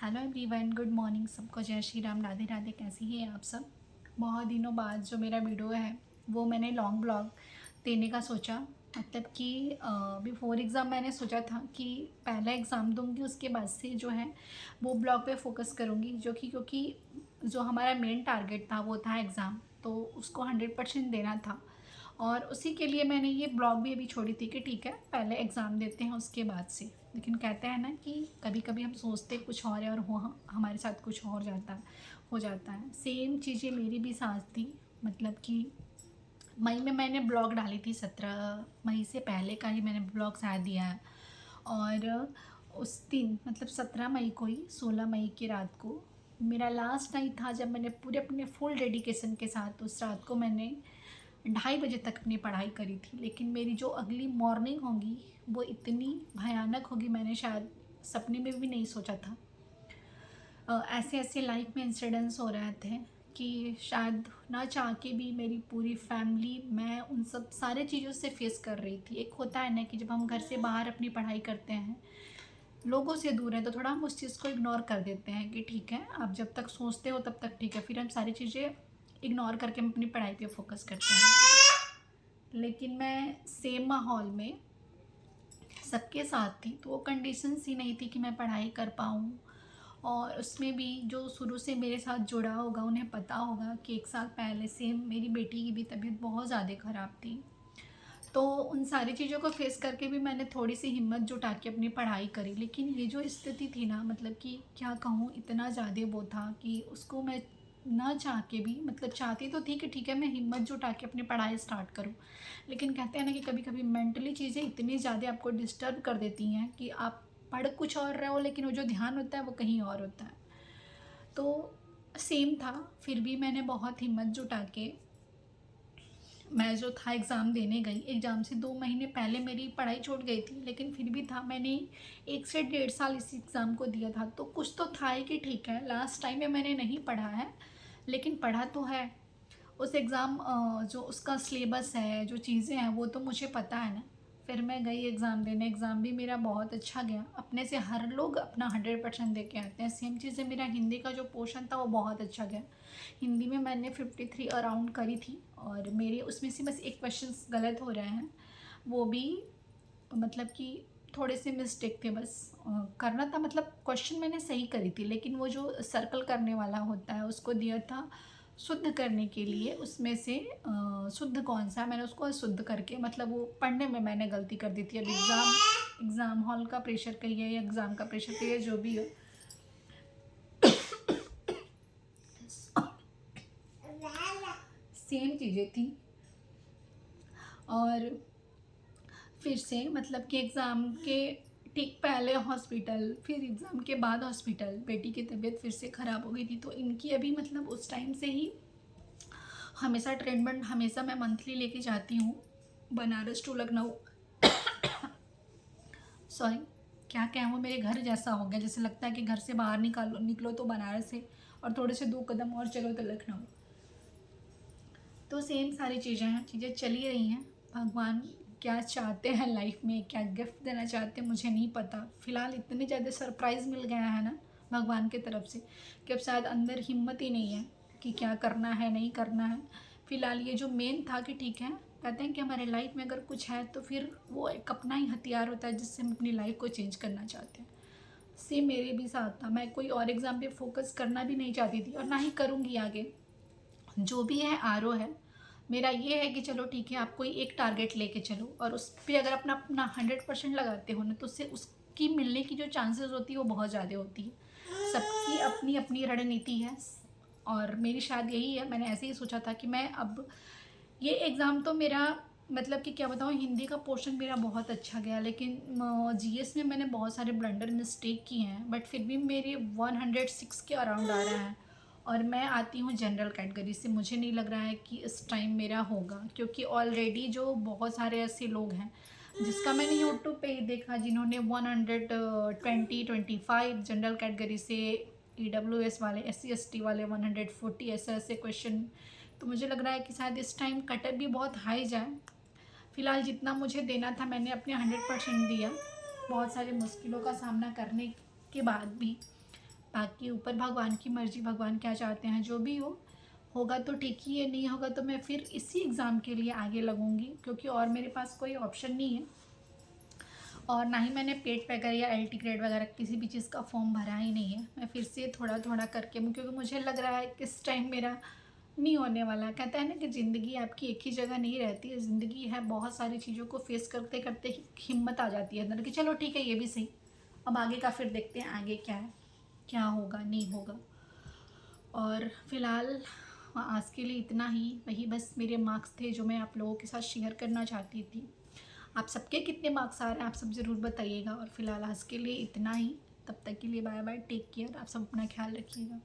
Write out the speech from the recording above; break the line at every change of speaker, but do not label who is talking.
Hello everyone, good morning सबको। जय श्री राम, राधे राधे। कैसी हैं आप सब? बहुत दिनों बाद जो मेरा वीडियो है वो मैंने लॉन्ग ब्लॉग देने का सोचा। मतलब कि बिफोर एग्ज़ाम मैंने सोचा था कि पहला एग्ज़ाम दूंगी, उसके बाद से जो है वो ब्लॉग पे फोकस करूंगी, जो कि क्योंकि जो हमारा मेन टारगेट था वो था एग्ज़ाम, तो उसको 100% देना था। और उसी के लिए मैंने ये ब्लॉग भी अभी छोड़ी थी कि ठीक है पहले एग्ज़ाम देते हैं उसके बाद से। लेकिन कहते हैं ना कि कभी कभी हम सोचते कुछ और है और हो हमारे साथ कुछ और हो जाता है। सेम चीज़ें मेरी भी साथ थी। मतलब कि मई में मैंने ब्लॉग डाली थी, 17 मई से पहले का ही मैंने ब्लॉग शायद दिया है। और उस दिन मतलब 17 मई को ही, 16 मई की रात को मेरा लास्ट नाइट था जब मैंने पूरे अपने फुल डेडिकेशन के साथ उस रात को मैंने 2:30 बजे तक अपनी पढ़ाई करी थी। लेकिन मेरी जो अगली मॉर्निंग होगी वो इतनी भयानक होगी, मैंने शायद सपने में भी नहीं सोचा था। ऐसे ऐसे लाइफ में इंसिडेंट्स हो रहे थे कि शायद ना चाह के भी मेरी पूरी फैमिली, मैं उन सब सारे चीज़ों से फेस कर रही थी। एक होता है ना कि जब हम घर से बाहर अपनी पढ़ाई करते हैं, लोगों से दूर हैं, तो थोड़ा हम उस चीज़ को इग्नोर कर देते हैं कि ठीक है आप जब तक सोचते हो तब तक ठीक है, फिर हम सारी चीज़ें इग्नोर करके हम अपनी पढ़ाई पे फोकस करते हैं। लेकिन मैं सेम माहौल में सबके साथ थी, तो वो कंडीशंस ही नहीं थी कि मैं पढ़ाई कर पाऊँ। और उसमें भी जो शुरू से मेरे साथ जुड़ा होगा उन्हें पता होगा कि 1 साल पहले से मेरी बेटी की भी तबीयत बहुत ज़्यादा ख़राब थी। तो उन सारी चीज़ों को फेस करके भी मैंने थोड़ी सी हिम्मत जुटा के अपनी पढ़ाई करी। लेकिन ये जो स्थिति थी ना, मतलब कि क्या कहूँ, इतना ज़्यादा वो था कि उसको मैं ना चाह के भी, मतलब चाहती तो थी कि ठीक है मैं हिम्मत जुटा के अपनी पढ़ाई स्टार्ट करूँ। लेकिन कहते हैं ना कि कभी कभी मेंटली चीज़ें इतनी ज़्यादा आपको डिस्टर्ब कर देती हैं कि आप पढ़ कुछ और रहे हो लेकिन वो जो ध्यान होता है वो कहीं और होता है। तो सेम था, फिर भी मैंने बहुत हिम्मत जुटा के मैं जो था एग्ज़ाम देने गई। एग्ज़ाम से 2 महीने पहले मेरी पढ़ाई छूट गई थी, लेकिन फिर भी था, मैंने 1 से 1.5 साल इस एग्ज़ाम को दिया था। तो कुछ तो था ही कि ठीक है लास्ट टाइम में मैंने नहीं पढ़ा है, लेकिन पढ़ा तो है। उस एग्ज़ाम जो उसका सिलेबस है, जो चीज़ें हैं वो तो मुझे पता है ना। फिर मैं गई एग्ज़ाम देने, एग्ज़ाम भी मेरा बहुत अच्छा गया। अपने से हर लोग अपना 100% दे के आते हैं। सेम चीज़ें, मेरा हिंदी का जो पोर्शन था वो बहुत अच्छा गया। हिंदी में मैंने 53 अराउंड करी थी, और मेरे उसमें से बस एक क्वेश्चन गलत हो रहे हैं, वो भी मतलब कि थोड़े से मिस्टेक थे बस। करना था, मतलब क्वेश्चन मैंने सही करी थी, लेकिन वो जो सर्कल करने वाला होता है उसको दिया था शुद्ध करने के लिए। उसमें से शुद्ध कौन सा है, मैंने उसको अशुद्ध करके, मतलब वो पढ़ने में मैंने गलती कर दी थी। अब एग्ज़ाम हॉल का प्रेशर कहिए या एग्ज़ाम का प्रेशर कहिए, जो भी हो, सेम चीज़ें थी। और फिर से मतलब कि एग्ज़ाम के ठीक पहले हॉस्पिटल, फिर एग्ज़ाम के बाद हॉस्पिटल, बेटी की तबीयत फिर से ख़राब हो गई थी। तो इनकी अभी मतलब उस टाइम से ही हमेशा ट्रीटमेंट, हमेशा मैं मंथली लेके जाती हूँ बनारस टू लखनऊ। सॉरी, क्या कहें, वो मेरे घर जैसा हो गया। जैसे लगता है कि घर से बाहर निकलो तो बनारस है, और थोड़े से 2 कदम और चलो तो लखनऊ। तो सेम सारी चीज़ें हैं, चीज़ें चली रही हैं। भगवान क्या चाहते हैं लाइफ में, क्या गिफ्ट देना चाहते हैं मुझे नहीं पता। फ़िलहाल इतने ज़्यादा सरप्राइज़ मिल गया है ना भगवान की तरफ से कि अब शायद अंदर हिम्मत ही नहीं है कि क्या करना है नहीं करना है। फ़िलहाल ये जो मेन था कि ठीक है, कहते हैं कि हमारे लाइफ में अगर कुछ है तो फिर वो एक अपना ही हथियार होता है जिससे हम अपनी लाइफ को चेंज करना चाहते हैं। सेम मेरे भी साथ था। मैं कोई और एग्ज़ाम पे फोकस करना भी नहीं चाहती थी और ना ही करूँगी आगे। जो भी है आरओ है, मेरा ये है कि चलो ठीक है आप कोई एक टारगेट लेके चलो, और उस पर अगर अपना अपना 100% लगाते हो ना, तो उससे उसकी मिलने की जो चांसेस होती है वो बहुत ज़्यादा होती है। सबकी अपनी अपनी रणनीति है, और मेरी शायद यही है। मैंने ऐसे ही सोचा था कि मैं अब ये एग्ज़ाम तो मेरा, मतलब कि क्या बताऊँ, हिंदी का पोर्शन मेरा बहुत अच्छा गया, लेकिन जीएस में मैंने बहुत सारे ब्लंडर मिस्टेक किए हैं, बट फिर भी मेरे 106 के अराउंड आ रहा है। और मैं आती हूँ जनरल कैटेगरी से। मुझे नहीं लग रहा है कि इस टाइम मेरा होगा, क्योंकि ऑलरेडी जो बहुत सारे ऐसे लोग हैं जिसका मैंने यूट्यूब पे ही देखा, जिन्होंने 125 जनरल कैटेगरी से, EWS वाले, SC ST वाले 140, ऐसे ऐसे क्वेश्चन। तो मुझे लग रहा है कि शायद इस टाइम कटर भी बहुत हाई जाए। फ़िलहाल जितना मुझे देना था मैंने अपने 100% दिया, बहुत सारी मुश्किलों का सामना करने के बाद भी। बाकी ऊपर भगवान की मर्ज़ी, भगवान क्या चाहते हैं जो भी हो, होगा तो ठीक ही है, नहीं होगा तो मैं फिर इसी एग्ज़ाम के लिए आगे लगूँगी, क्योंकि और मेरे पास कोई ऑप्शन नहीं है। और ना ही मैंने पेट वगैरह या एलटी ग्रेड वगैरह किसी भी चीज़ का फॉर्म भरा ही नहीं है। मैं फिर से थोड़ा थोड़ा करके, क्योंकि मुझे लग रहा है कि इस टाइम मेरा नहीं होने वाला। कहता है ना कि ज़िंदगी आपकी एक ही जगह नहीं रहती है, ज़िंदगी है, बहुत सारी चीज़ों को फेस करते करते ही हिम्मत आ जाती है अंदर कि चलो ठीक है, ये भी सही, अब आगे का फिर देखते हैं आगे क्या है, क्या होगा नहीं होगा। और फ़िलहाल आज के लिए इतना ही। वही बस मेरे मार्क्स थे जो मैं आप लोगों के साथ शेयर करना चाहती थी। आप सबके कितने मार्क्स आ रहे हैं आप सब ज़रूर बताइएगा। और फ़िलहाल आज के लिए इतना ही। तब तक के लिए बाय बाय, टेक केयर, आप सब अपना ख्याल रखिएगा।